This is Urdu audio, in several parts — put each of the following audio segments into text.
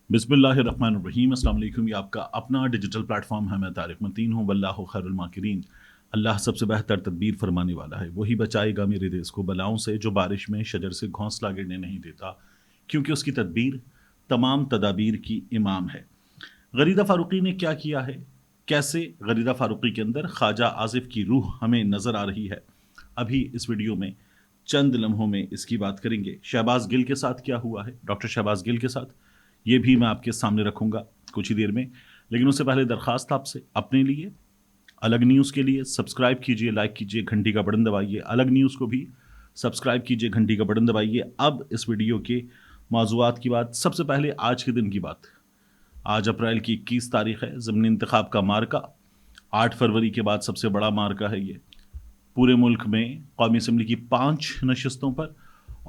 بسم اللہ الرحمن الرحیم۔ السلام علیکم۔ یہ آپ کا اپنا ڈیجیٹل پلیٹ فارم ہے، میں طارق متین ہوں۔ واللہ خیر الماکرین۔ اللہ سب سے بہتر تدبیر فرمانے والا ہے، وہی بچائے گا میرے دیس کو بلاؤں سے، جو بارش میں شجر سے گھونسلہ گرنے نہیں دیتا، کیونکہ اس کی تدبیر تمام تدابیر کی امام ہے۔ غریدہ فاروقی نے کیا کیا ہے، کیسے غریدہ فاروقی کے اندر خواجہ آصف کی روح ہمیں نظر آ رہی ہے، ابھی اس ویڈیو میں چند لمحوں میں اس کی بات کریں گے۔ شہباز گل کے ساتھ کیا ہوا ہے، ڈاکٹر شہباز گل کے ساتھ، یہ بھی میں آپ کے سامنے رکھوں گا کچھ ہی دیر میں۔ لیکن اس سے پہلے درخواست آپ سے، اپنے لیے الگ نیوز کے لیے سبسکرائب کیجئے، لائک کیجئے، گھنٹی کا بٹن دبائیے۔ الگ نیوز کو بھی سبسکرائب کیجئے، گھنٹی کا بٹن دبائیے۔ اب اس ویڈیو کے موضوعات کی بات، سب سے پہلے آج کے دن کی بات۔ آج اپریل کی 21 تاریخ ہے، ضمنی انتخاب کا مارکا 8 فروری کے بعد سب سے بڑا مارکا ہے۔ یہ پورے ملک میں قومی اسمبلی کی 5 نشستوں پر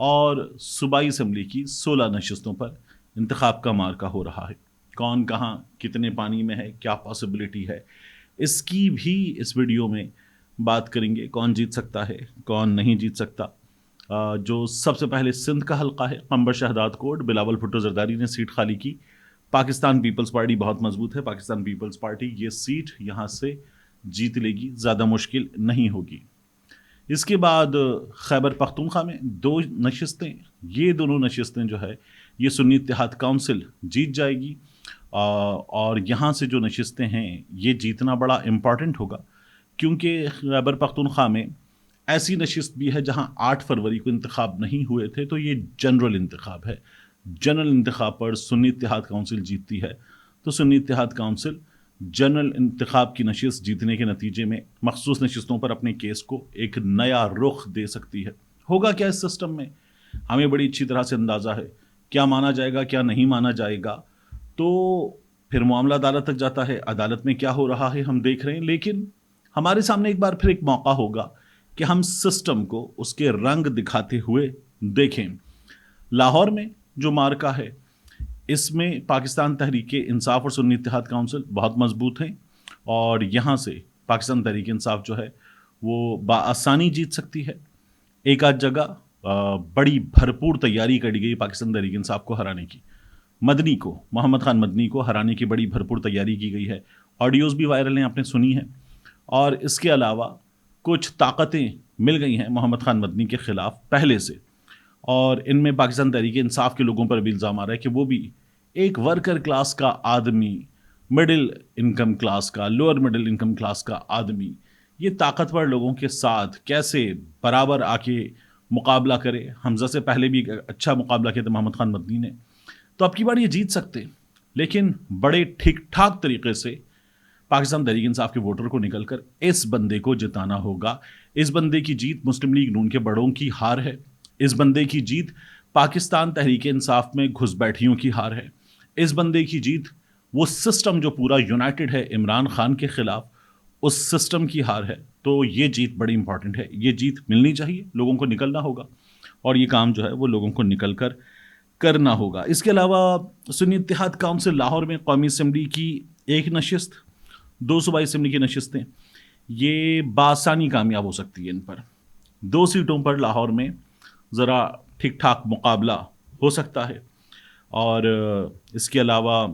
اور صوبائی اسمبلی کی 16 نشستوں پر انتخاب کا مارکا ہو رہا ہے۔ کون کہاں کتنے پانی میں ہے، کیا پاسبلٹی ہے، اس کی بھی اس ویڈیو میں بات کریں گے۔ کون جیت سکتا ہے، کون نہیں جیت سکتا۔ جو سب سے پہلے سندھ کا حلقہ ہے، قنبر شہداد کوٹ، بلاول بھٹو زرداری نے سیٹ خالی کی۔ پاکستان پیپلز پارٹی بہت مضبوط ہے، پاکستان پیپلز پارٹی یہ سیٹ یہاں سے جیت لے گی، زیادہ مشکل نہیں ہوگی۔ اس کے بعد خیبر پختونخوا میں 2 نشستیں، یہ دونوں نشستیں جو ہے یہ سنی اتحاد کونسل جیت جائے گی، اور یہاں سے جو نشستیں ہیں یہ جیتنا بڑا امپورٹنٹ ہوگا، کیونکہ خیبر پختونخوا میں ایسی نشست بھی ہے جہاں 8 فروری کو انتخاب نہیں ہوئے تھے، تو یہ جنرل انتخاب ہے۔ جنرل انتخاب پر سنی اتحاد کونسل جیتتی ہے، تو سنی اتحاد کونسل جنرل انتخاب کی نشست جیتنے کے نتیجے میں مخصوص نشستوں پر اپنے کیس کو ایک نیا رخ دے سکتی ہے۔ ہوگا کیا اس سسٹم میں، ہمیں بڑی اچھی طرح سے اندازہ ہے، کیا مانا جائے گا کیا نہیں مانا جائے گا، تو پھر معاملہ عدالت تک جاتا ہے، عدالت میں کیا ہو رہا ہے ہم دیکھ رہے ہیں۔ لیکن ہمارے سامنے ایک بار پھر ایک موقع ہوگا کہ ہم سسٹم کو اس کے رنگ دکھاتے ہوئے دیکھیں۔ لاہور میں جو مارکا ہے، اس میں پاکستان تحریک انصاف اور سنی اتحاد کونسل بہت مضبوط ہیں، اور یہاں سے پاکستان تحریک انصاف جو ہے وہ بآسانی جیت سکتی ہے۔ ایک آدھ جگہ بڑی بھرپور تیاری کری گئی پاکستان تحریک انصاف کو ہرانے کی، مدنی کو، محمد خان مدنی کو ہرانے کی بڑی بھرپور تیاری کی گئی ہے۔ آڈیوز بھی وائرل ہیں، آپ نے سنی ہیں۔ اور اس کے علاوہ کچھ طاقتیں مل گئی ہیں محمد خان مدنی کے خلاف پہلے سے، اور ان میں پاکستان تحریک انصاف کے لوگوں پر بھی الزام آ رہا ہے کہ وہ بھی ایک ورکر کلاس کا آدمی، مڈل انکم کلاس کا، لوور مڈل انکم کلاس کا آدمی، یہ طاقتور لوگوں کے ساتھ کیسے برابر آ کے مقابلہ کرے۔ حمزہ سے پہلے بھی ایک اچھا مقابلہ کیا تھا محمد خان مدنی نے، تو اب کی بار یہ جیت سکتے، لیکن بڑے ٹھیک ٹھاک طریقے سے پاکستان تحریک انصاف کے ووٹر کو نکل کر اس بندے کو جتانا ہوگا۔ اس بندے کی جیت مسلم لیگ نون کے بڑوں کی ہار ہے، اس بندے کی جیت پاکستان تحریک انصاف میں گھس بیٹھیوں کی ہار ہے، اس بندے کی جیت وہ سسٹم جو پورا یونائٹڈ ہے عمران خان کے خلاف، اس سسٹم کی ہار ہے۔ تو یہ جیت بڑی امپورٹنٹ ہے، یہ جیت ملنی چاہیے، لوگوں کو نکلنا ہوگا، اور یہ کام جو ہے وہ لوگوں کو نکل کر کرنا ہوگا۔ اس کے علاوہ سنی اتحاد کونسل لاہور میں قومی اسمبلی کی 1 نشست، 2 صوبائی اسمبلی کی نشستیں، یہ بآسانی کامیاب ہو سکتی ہے۔ ان پر 2 سیٹوں پر لاہور میں ذرا ٹھیک ٹھاک مقابلہ ہو سکتا ہے۔ اور اس کے علاوہ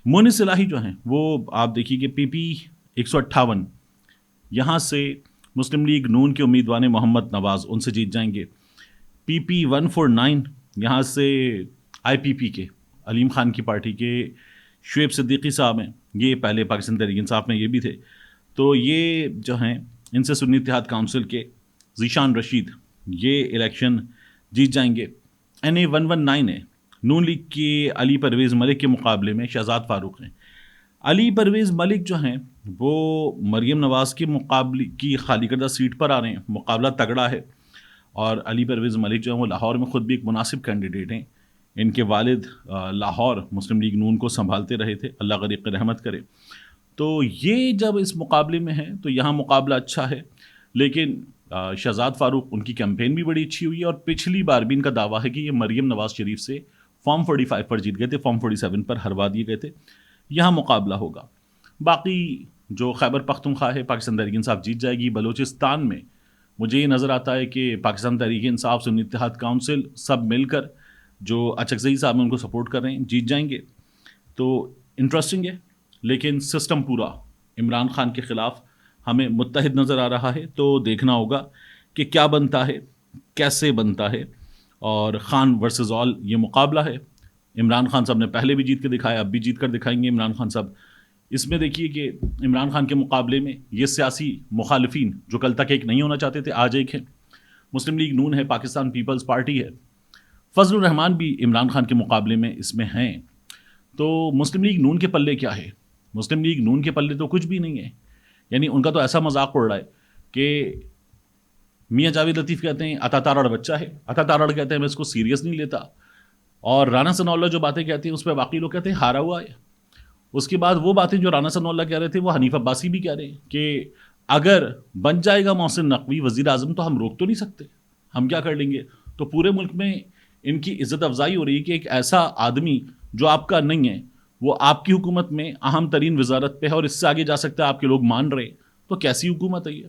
مونی صلاحی جو ہیں وہ آپ دیکھیے کہ پی پی 158 یہاں سے مسلم لیگ نون کے امیدوار محمد نواز ان سے جیت جائیں گے۔ پی پی 149 یہاں سے آئی پی پی کے علیم خان کی پارٹی کے شعیب صدیقی صاحب ہیں، یہ پہلے پاکستان تحریک انصاف میں یہ بھی تھے، تو یہ جو ہیں ان سے سنی اتحاد کونسل کے ذیشان رشید یہ الیکشن جیت جائیں گے۔ این اے 119 ہے، نون لیگ کے علی پرویز ملک کے مقابلے میں شہزاد فاروق ہیں۔ علی پرویز ملک جو ہیں وہ مریم نواز کے مقابلے کی خالی کردہ سیٹ پر آ رہے ہیں، مقابلہ تگڑا ہے، اور علی پرویز ملک جو ہیں وہ لاہور میں خود بھی ایک مناسب کینڈیڈیٹ ہیں۔ ان کے والد لاہور مسلم لیگ نون کو سنبھالتے رہے تھے، اللہ غریق رحمت کرے۔ تو یہ جب اس مقابلے میں ہے تو یہاں مقابلہ اچھا ہے، لیکن شہزاد فاروق ان کی کیمپین بھی بڑی اچھی ہوئی ہے، اور پچھلی بار بھی ان کا دعویٰ ہے کہ یہ مریم نواز شریف سے فارم 45 پر جیت گئے تھے، فارم 47 پر ہروا دیے گئے تھے۔ یہاں مقابلہ ہوگا۔ باقی جو خیبر پختونخوا ہے پاکستان تحریک انصاف جیت جائے گی۔ بلوچستان میں مجھے یہ نظر آتا ہے کہ پاکستان تحریک انصاف سنی اتحاد کونسل سب مل کر جو اچکزئی صاحب ہیں ان کو سپورٹ کر رہے ہیں، جیت جائیں گے۔ تو انٹرسٹنگ ہے، لیکن سسٹم پورا عمران خان کے خلاف ہمیں متحد نظر آ رہا ہے. تو دیکھنا ہوگا کہ کیا بنتا ہے، کیسے بنتا ہے. اور خان ورسز آل یہ مقابلہ ہے. عمران خان صاحب نے پہلے بھی جیت کے دکھایا، اب بھی جیت کر دکھائیں گے عمران خان صاحب. اس میں دیکھیے کہ عمران خان کے مقابلے میں یہ سیاسی مخالفین جو کل تک ایک نہیں ہونا چاہتے تھے آج ایک ہیں. مسلم لیگ نون ہے، پاکستان پیپلز پارٹی ہے، فضل الرحمان بھی عمران خان کے مقابلے میں اس میں ہیں. تو مسلم لیگ نون کے پلے کیا ہے؟ مسلم لیگ نون کے پلے تو کچھ بھی نہیں ہے. یعنی ان کا تو ایسا مذاق اڑ رہا ہے کہ میاں جاوید لطیف کہتے ہیں عطا تارڑ بچہ ہے، عطا تارڑ کہتے ہیں میں اس کو سیریس نہیں لیتا، اور رانا ثناء اللہ جو باتیں کہتے ہیں اس پہ باقی لوگ کہتے ہیں ہارا ہوا ہے. اس کے بعد وہ باتیں جو رانا ثناء اللہ کہہ رہے تھے وہ حنیف عباسی بھی کہہ رہے ہیں کہ اگر بن جائے گا محسن نقوی وزیر اعظم تو ہم روک تو نہیں سکتے، ہم کیا کر لیں گے. تو پورے ملک میں ان کی عزت افزائی ہو رہی ہے کہ ایک ایسا آدمی جو آپ کا نہیں ہے وہ آپ کی حکومت میں اہم ترین وزارت پہ ہے اور اس سے آگے جا سکتا ہے، آپ کے لوگ مان رہے. تو کیسی حکومت ہے یہ؟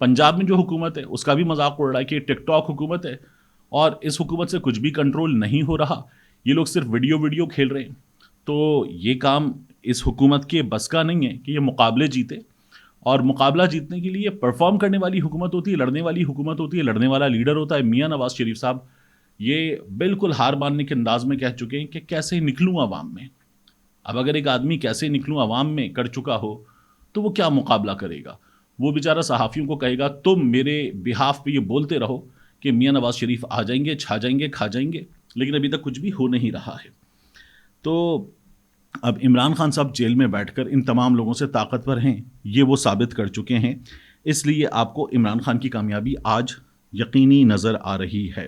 پنجاب میں جو حکومت ہے اس کا بھی مذاق اڑ رہا ہے کہ ٹک ٹاک حکومت ہے اور اس حکومت سے کچھ بھی کنٹرول نہیں ہو رہا، یہ لوگ صرف ویڈیو کھیل رہے ہیں. تو یہ کام اس حکومت کے بس کا نہیں ہے کہ یہ مقابلے جیتے. اور مقابلہ جیتنے کے لیے پرفارم کرنے والی حکومت ہوتی ہے، لڑنے والی حکومت ہوتی ہے، لڑنے والا لیڈر ہوتا ہے. میاں نواز شریف صاحب یہ بالکل ہار ماننے کے انداز میں کہہ چکے ہیں کہ کیسے نکلوں عوام میں. اب اگر ایک آدمی کیسے نکلوں عوام میں کر چکا ہو تو وہ کیا مقابلہ کرے گا؟ وہ بیچارہ صحافیوں کو کہے گا تم میرے بہاف پہ یہ بولتے رہو کہ میاں نواز شریف آ جائیں گے، چھا جائیں گے، کھا جائیں گے، لیکن ابھی تک کچھ بھی ہو نہیں رہا ہے. تو اب عمران خان صاحب جیل میں بیٹھ کر ان تمام لوگوں سے طاقتور ہیں، یہ وہ ثابت کر چکے ہیں. اس لیے آپ کو عمران خان کی کامیابی آج یقینی نظر آ رہی ہے.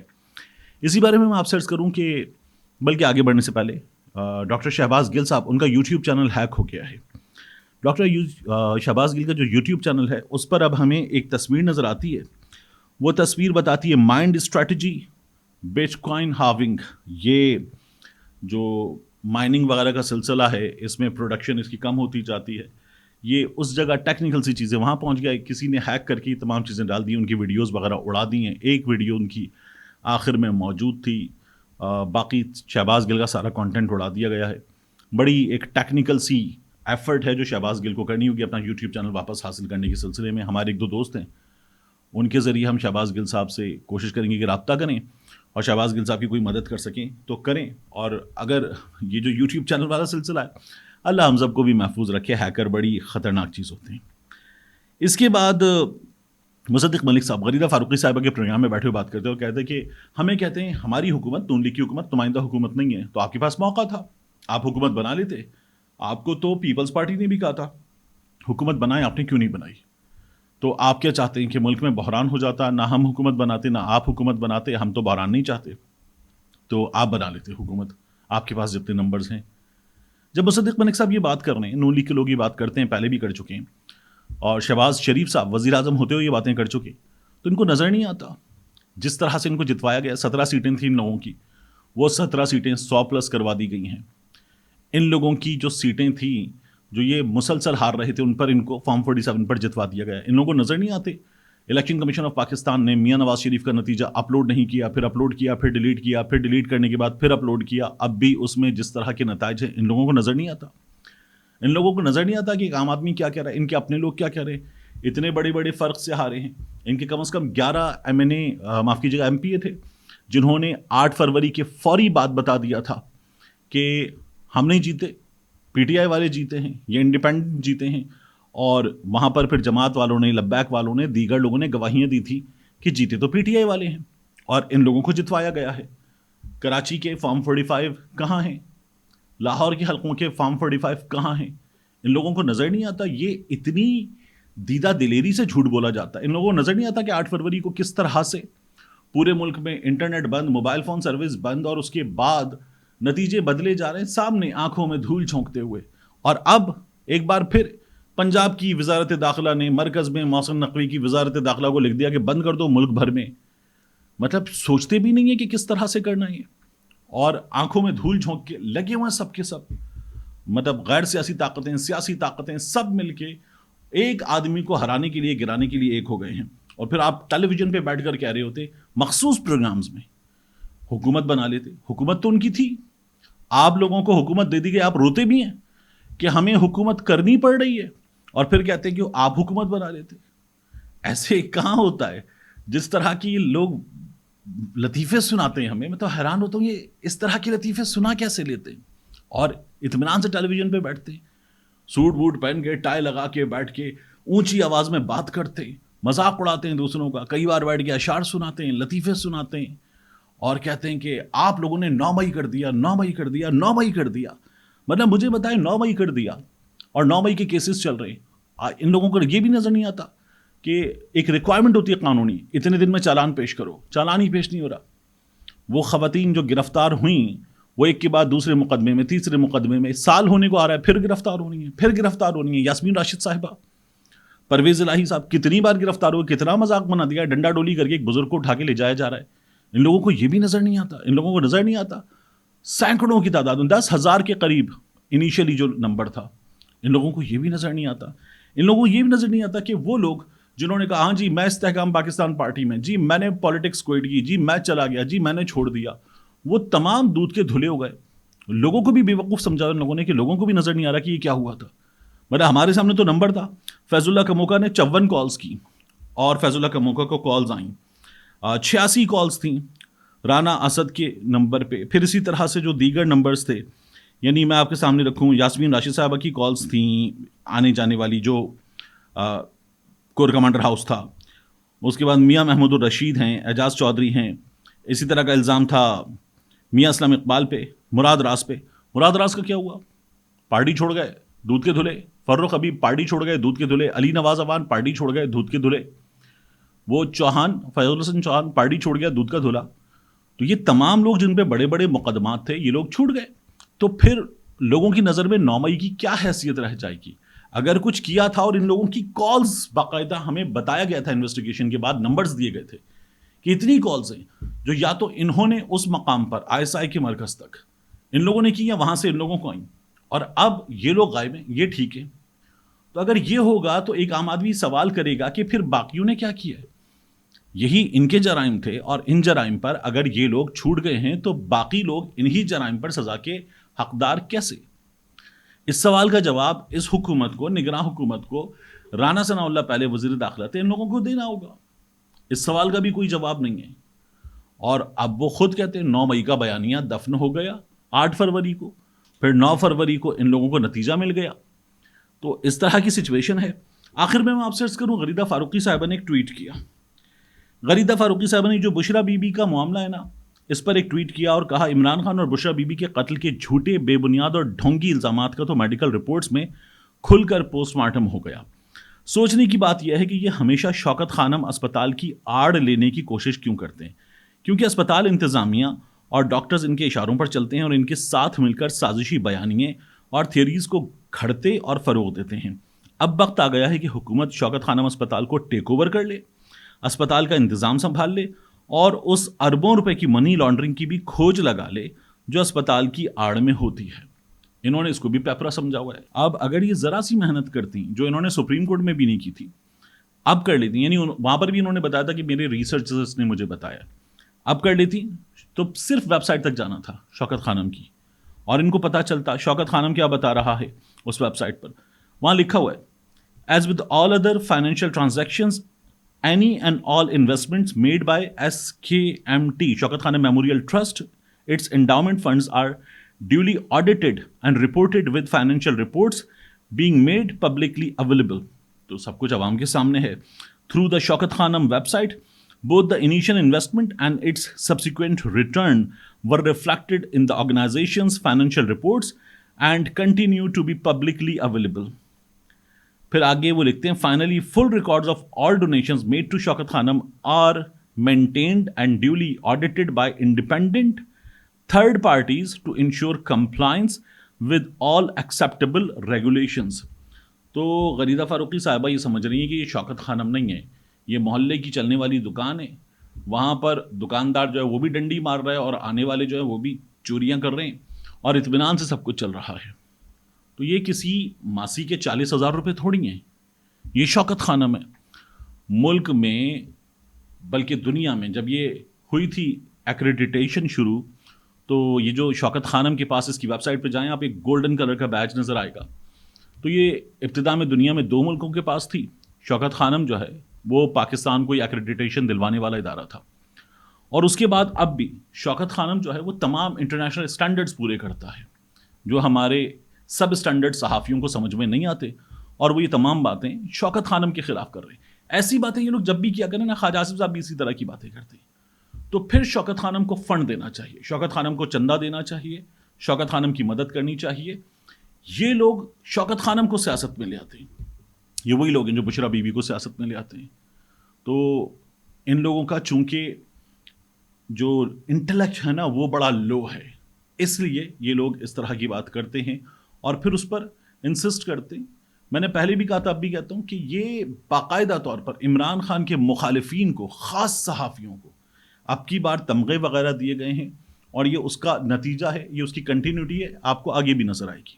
اسی بارے میں آپ سے عرض کروں کہ بلکہ آگے بڑھنے سے پہلے ڈاکٹر شہباز گل صاحب ان کا یوٹیوب چینل ہیک ہو گیا ہے. ڈاکٹر شہباز گل کا جو یوٹیوب چینل ہے اس پر اب ہمیں ایک تصویر نظر آتی ہے. وہ تصویر بتاتی ہے مائنڈ اسٹریٹجی بٹ کوائن ہاونگ. یہ جو مائننگ وغیرہ کا سلسلہ ہے اس میں پروڈکشن اس کی کم ہوتی جاتی ہے. یہ اس جگہ ٹیکنیکل سی چیزیں وہاں پہنچ گیا، کسی نے ہیک کر کے تمام چیزیں ڈال دی، ان کی ویڈیوز وغیرہ اڑا دی ہیں. ایک ویڈیو ان کی آخر میں موجود تھی، باقی شہباز گل کا سارا کانٹینٹ اڑا دیا گیا ہے. بڑی ایک ٹیکنیکل سی ایفرٹ ہے جو شہباز گل کو کرنی ہوگی اپنا یوٹیوب چینل واپس حاصل کرنے کے سلسلے میں. ہمارے ایک دو دوست ہیں، ان کے ذریعے ہم شہباز گل صاحب سے کوشش کریں گے کہ رابطہ کریں اور شہباز گل صاحب کی کوئی مدد کر سکیں تو کریں. اور اگر یہ جو یوٹیوب چینل والا سلسلہ ہے اللہ ہم سب کو بھی محفوظ رکھے، ہیکر بڑی خطرناک چیز ہوتے ہیں. اس کے بعد مصدق ملک صاحب غریدہ فاروقی صاحبہ کے پروگرام میں بیٹھے ہوئے بات کرتے ہیں اور کہتے ہیں کہ ہمیں کہتے ہیں ہماری حکومت نون لیگ کی حکومت نمائندہ حکومت نہیں ہے، تو آپ کے پاس موقع تھا، آپ حکومت بنا لیتے. آپ کو تو پیپلز پارٹی نے بھی کہا تھا حکومت بنائیں، آپ نے کیوں نہیں بنائی؟ تو آپ کیا چاہتے ہیں کہ ملک میں بحران ہو جاتا؟ نہ ہم حکومت بناتے نہ آپ حکومت بناتے. ہم تو بحران نہیں چاہتے، تو آپ بنا لیتے حکومت، آپ کے پاس جتنے نمبرز ہیں. جب مصدق ملک صاحب یہ بات کر رہے ہیں، نون لیگ کے لوگ یہ بات کرتے ہیں، پہلے بھی کر چکے ہیں، اور شہباز شریف صاحب وزیر اعظم ہوتے ہوئے یہ باتیں کر چکے، تو ان کو نظر نہیں آتا جس طرح سے ان کو جتوایا گیا. 17 سیٹیں تھیں ان لوگوں کی، وہ 17 سیٹیں 100+ کروا دی گئی ہیں. ان لوگوں کی جو سیٹیں تھیں جو یہ مسلسل ہار رہے تھے ان پر ان کو فارم 47 پر جتوا دیا گیا. ان لوگوں کو نظر نہیں آتے. الیکشن کمیشن آف پاکستان نے میاں نواز شریف کا نتیجہ اپلوڈ نہیں کیا، پھر اپلوڈ کیا، پھر ڈیلیٹ کیا، پھر ڈیلیٹ کرنے کے بعد پھر اپلوڈ کیا. اب بھی اس میں جس طرح کے نتائج ہیں ان لوگوں کو نظر نہیں آتا. ان لوگوں کو نظر نہیں آتا کہ ایک عام آدمی کیا کہہ رہا ہے، ان کے اپنے لوگ کیا کہہ رہے ہیں. اتنے بڑے بڑے فرق سے ہارے ہیں. ان کے کم از کم 11 ایم پی اے تھے جنہوں نے 8 فروری کے فوری بعد بتا دیا تھا کہ ہم نہیں جیتے، پی ٹی آئی والے جیتے ہیں، یہ انڈیپینڈنٹ جیتے ہیں. اور وہاں پر پھر جماعت والوں نے، لبیک والوں نے، دیگر لوگوں نے گواہیاں دی تھی کہ جیتے تو پی ٹی آئی والے ہیں، اور ان لوگوں کو جتوایا گیا ہے. کراچی کے فارم 45 کہاں ہیں؟ لاہور کے حلقوں کے فارم 45 کہاں ہیں؟ ان لوگوں کو نظر نہیں آتا. یہ اتنی دیدہ دلیری سے جھوٹ بولا جاتا ہے. ان لوگوں کو نظر نہیں آتا کہ 8 فروری کو کس طرح سے پورے ملک میں انٹرنیٹ بند، موبائل فون سروس بند، اور اس کے بعد نتیجے بدلے جا رہے ہیں سامنے آنکھوں میں دھول جھونکتے ہوئے. اور اب ایک بار پھر پنجاب کی وزارت داخلہ نے مرکز میں محسن نقوی کی وزارت داخلہ کو لکھ دیا کہ بند کر دو ملک بھر میں. مطلب سوچتے بھی نہیں ہے کہ کس طرح سے کرنا ہے، اور آنکھوں میں دھول جھونک کے لگے ہوئے ہیں سب کے سب. مطلب غیر سیاسی طاقتیں، سیاسی طاقتیں سب مل کے ایک آدمی کو ہرانے کے لیے، گرانے کے لیے ایک ہو گئے ہیں. اور پھر آپ ٹیلی ویژن پہ بیٹھ کر کہہ رہے ہوتے مخصوص پروگرامز میں حکومت بنا لیتے. حکومت تو ان کی تھی، آپ لوگوں کو حکومت دے دی گئی, آپ روتے بھی ہیں کہ ہمیں حکومت کرنی پڑ رہی ہے, اور پھر کہتے ہیں کہ آپ حکومت بنا لیتے. ایسے کہاں ہوتا ہے؟ جس طرح کی لوگ لطیفے سناتے ہیں ہمیں, میں تو حیران ہوتا ہوں, یہ اس طرح کے لطیفے سنا کیسے لیتے ہیں, اور اطمینان سے ٹیلی ویژن پہ بیٹھتے ہیں, سوٹ بوٹ پہن کے, ٹائی لگا کے بیٹھ کے اونچی آواز میں بات کرتے ہیں, مذاق اڑاتے ہیں دوسروں کا, کئی بار بیٹھ کے اشعار سناتے ہیں, لطیفے سناتے ہیں, اور کہتے ہیں کہ آپ لوگوں نے 9 مئی کر دیا, 9 مئی کر دیا, 9 مئی کر دیا. مطلب مجھے بتائیں, 9 مئی کر دیا اور 9 مئی کے کیسز چل رہے ہیں, ان لوگوں کو یہ بھی نظر نہیں آتا کہ ایک ریکوائرمنٹ ہوتی ہے قانونی, اتنے دن میں چالان پیش کرو, چالان ہی پیش نہیں ہو رہا. وہ خواتین جو گرفتار ہوئیں, وہ ایک کے بعد دوسرے مقدمے میں, تیسرے مقدمے میں, سال ہونے کو آ رہا ہے, پھر گرفتار ہونی ہے, پھر گرفتار ہونی ہے. یاسمین راشد صاحبہ, پرویز الہی صاحب, کتنی بار گرفتار ہوئے, کتنا مذاق بنا دیا, ڈنڈا ڈولی کر کے ایک بزرگ کو اٹھا کے لے جایا جا رہا ہے. ان لوگوں کو یہ بھی نظر نہیں آتا, ان لوگوں کو نظر نہیں آتا. سینکڑوں کی تعداد, 10,000 کے قریب انیشلی جو نمبر تھا, ان لوگوں کو یہ بھی نظر نہیں آتا. ان لوگوں کو یہ بھی نظر نہیں آتا کہ وہ لوگ جنہوں نے کہا ہاں جی میں استحکام پاکستان پارٹی میں, جی میں نے پالیٹکس کوئٹ کی, جی میں چلا گیا, جی میں نے چھوڑ دیا, وہ تمام دودھ کے دھلے ہو گئے. لوگوں کو بھی بے وقوف سمجھا ان لوگوں نے کہ لوگوں کو بھی نظر نہیں آ رہا کہ یہ کیا ہوا تھا. مطلب ہمارے سامنے تو نمبر تھا, فیض اللہ کموکا نے 54 کالز کی, اور فیض اللہ کموکا کو کالز آئیں, 86 کالز تھیں رانا اسد کے نمبر پہ. پھر اسی طرح سے جو دیگر نمبرز تھے, یعنی میں آپ کے سامنے رکھوں, یاسمین راشد صاحبہ کی کالز تھیں آنے جانے والی, جو کور کمانڈر ہاؤس تھا. اس کے بعد میاں محمود الرشید ہیں, اعجاز چودھری ہیں. اسی طرح کا الزام تھا میاں اسلام اقبال پہ, مراد راز پہ. مراد راز کا کیا ہوا؟ پارٹی چھوڑ گئے, دودھ کے دھلے. فرخ حبیب پارٹی چھوڑ گئے, دودھ کے دھلے. علی نواز اوان پارٹی چھوڑ گئے, دودھ کے دھلے. وہ چوہان, فیض الحسن چوہان پارٹی چھوڑ گیا, دودھ کا دھلا. تو یہ تمام لوگ جن پہ بڑے بڑے مقدمات تھے, یہ لوگ چھوٹ گئے. تو پھر لوگوں کی نظر میں 9 مئی کی کیا حیثیت رہ جائے گی؟ اگر کچھ کیا تھا, اور ان لوگوں کی کالز باقاعدہ ہمیں بتایا گیا تھا انویسٹیگیشن کے بعد, نمبرز دیے گئے تھے کہ اتنی کالز ہیں جو یا تو انہوں نے اس مقام پر ISI کے مرکز تک ان لوگوں نے کی, یا وہاں سے ان لوگوں کو آئیں, اور اب یہ لوگ غائب ہیں, یہ ٹھیک ہے. تو اگر یہ ہوگا تو ایک عام آدمی سوال کرے گا کہ پھر باقیوں نے کیا کیا ہے؟ یہی ان کے جرائم تھے, اور ان جرائم پر اگر یہ لوگ چھوٹ گئے ہیں تو باقی لوگ انہی جرائم پر سزا کے حقدار کیسے؟ اس سوال کا جواب اس حکومت کو, نگراں حکومت کو, رانا ثناء اللہ پہلے وزیر داخلہ تھے, ان لوگوں کو دینا ہوگا. اس سوال کا بھی کوئی جواب نہیں ہے. اور اب وہ خود کہتے ہیں 9 مئی کا بیانیہ دفن ہو گیا 8 فروری کو, پھر 9 فروری کو ان لوگوں کو نتیجہ مل گیا. تو اس طرح کی سچویشن ہے. آخر میں آپ سے عرض کروں, غریدہ فاروقی صاحبہ نے ایک ٹویٹ کیا. غریدہ فاروقی صاحبہ نے جو بشرا بی بی کا معاملہ ہے نا, اس پر ایک ٹویٹ کیا اور کہا عمران خان اور بشرا بی بی کے قتل کے جھوٹے, بے بنیاد اور ڈھونگی الزامات کا تو میڈیکل رپورٹس میں کھل کر پوسٹ مارٹم ہو گیا. سوچنے کی بات یہ ہے کہ یہ ہمیشہ شوکت خانم اسپتال کی آڑ لینے کی کوشش کیوں کرتے ہیں, کیونکہ اسپتال انتظامیہ اور ڈاکٹرز ان کے اشاروں پر چلتے ہیں اور ان کے ساتھ مل کر سازشی بیانیے اور تھیوریز کو گھڑتے اور فروغ دیتے ہیں. اب وقت آ گیا ہے کہ حکومت شوکت خانم اسپتال کو ٹیک اوور کر لے, اسپتال کا انتظام سنبھال لے, اور اس اربوں روپے کی منی لانڈرنگ کی بھی کھوج لگا لے جو اسپتال کی آڑ میں ہوتی ہے. انہوں نے اس کو بھی پیپرا سمجھا ہوا ہے. اب اگر یہ ذرا سی محنت کرتی, جو انہوں نے سپریم کورٹ میں بھی نہیں کی تھی, اب کر لیتی, یعنی وہاں پر بھی انہوں نے بتایا تھا کہ میرے ریسرچرز نے مجھے بتایا, اب کر لیتی تو صرف ویب سائٹ تک جانا تھا شوکت خانم کی, اور ان کو پتہ چلتا شوکت خانم کیا بتا رہا ہے اس ویب سائٹ پر. وہاں لکھا ہوا ہے, as with all other financial transactions any and all investments made by SKMT, Shaukat Khanum Memorial Trust, its endowment funds are duly audited and reported with financial reports being made publicly available. تو سب کچھ عوام کے سامنے ہے. Through the Shaukat Khanum website, both the initial investment and its subsequent return were reflected in the organization's financial reports and continue to be publicly available. پھر آگے وہ لکھتے ہیں, finally full records of all donations made to Shaukat Khanum are maintained and duly audited by independent third parties to ensure compliance with all acceptable regulations. تو غریدہ فاروقی صاحبہ یہ سمجھ رہی ہیں کہ یہ شوکت خانم نہیں ہے, یہ محلے کی چلنے والی دکان ہے, وہاں پر دکاندار جو ہے وہ بھی ڈنڈی مار رہا ہے, اور آنے والے جو ہے وہ بھی چوریاں کر رہے ہیں, اور اطمینان سے سب کچھ چل رہا ہے. تو یہ کسی ماسی کے 40,000 روپے تھوڑی ہیں, یہ شوکت خانم ہے. ملک میں بلکہ دنیا میں جب یہ ہوئی تھی ایکریڈیٹیشن شروع, تو یہ جو شوکت خانم کے پاس اس کی ویب سائٹ پہ جائیں آپ، ایک گولڈن کلر کا بیج نظر آئے گا. تو یہ ابتدا میں دنیا میں 2 ملکوں کے پاس تھی. شوکت خانم جو ہے وہ پاکستان کو ایکریڈیٹیشن دلوانے والا ادارہ تھا، اور اس کے بعد اب بھی شوکت خانم جو ہے وہ تمام انٹرنیشنل اسٹینڈرڈز پورے کرتا ہے جو ہمارے سب اسٹینڈرڈ صحافیوں کو سمجھ میں نہیں آتے، اور وہ یہ تمام باتیں شوکت خانم کے خلاف کر رہے ہیں. ایسی باتیں یہ لوگ جب بھی کیا کریں نا، خواجہ آصف صاحب بھی اسی طرح کی باتیں کرتے ہیں. تو پھر شوکت خانم کو فنڈ دینا چاہیے، شوکت خانم کو چندہ دینا چاہیے، شوکت خانم کی مدد کرنی چاہیے. یہ لوگ شوکت خانم کو سیاست میں لے آتے ہیں، یہ وہی لوگ ہیں جو بشرا بی بی کو سیاست میں لے آتے ہیں. تو ان لوگوں کا چونکہ جو انٹلیکٹ ہے نا وہ بڑا لو ہے، اس لیے یہ لوگ اس طرح کی بات کرتے ہیں اور پھر اس پر انسسٹ کرتے ہیں. میں نے پہلے بھی کہا تھا، اب بھی کہتا ہوں کہ یہ باقاعدہ طور پر عمران خان کے مخالفین کو، خاص صحافیوں کو اب کی بار تمغے وغیرہ دیے گئے ہیں، اور یہ اس کا نتیجہ ہے، یہ اس کی کنٹینیوٹی ہے، آپ کو آگے بھی نظر آئے گی.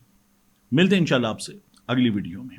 ملتے ہیں انشاءاللہ آپ سے اگلی ویڈیو میں.